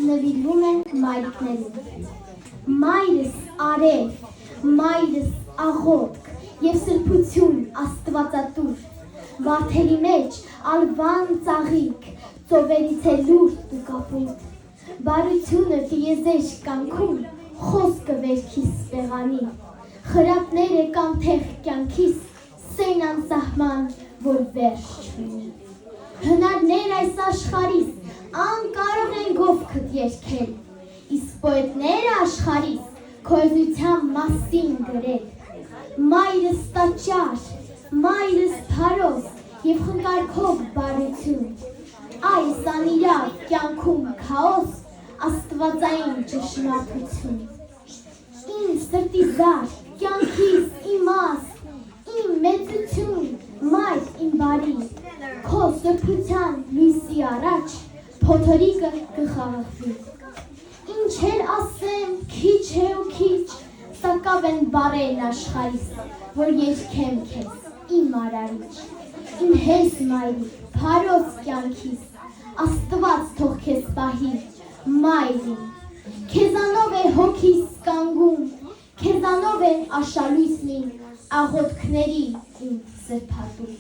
նվիրվում են մայրիկներին։ Մայրս արև, մայրս աղոթք և սրբություն աստվածատուր, վարդերի մեջ ալվան ծաղիկ, ծովերից է լուրջ ու կապույտ, բարությունը տիեզեշ կանքում, խոսքը վերքիս պեղանի, խրատները կանթեղ կյանքիս, սեն անսահման, որ վերջ չունի։ Հնարներ այս աշխարհիս անկարող են գովքդ երգել, իսկ պոետները աշխարհիս քո էզության մասին գրել։ Մայրս տաճար, մայրս փարոս և խնկարկով բարություն, այս անիրավ կյանքում քաոս, աստվածային ճշմարտություն։ Իմ սրտի զար, կյանքիս իմաստ, իմ մեծություն, մայր իմ բարի, քո սրբության լույսի առաջ փոթորիկը կխաղաղվի։ Ինչ էլ ասեմ, քիչ է ու քիչ, սակավ են բառերն աշխարհիս, որ երգեմ քեզ, իմ արարիչ, իմ հեզ մայրիկ, փարոս կյանքիս, Աստված թող քեզ պահի, մայրին, քեզանով է հոգիս կանգում, քեզանով է աշալույսն իմ, աղոթքների իմ սրբատու։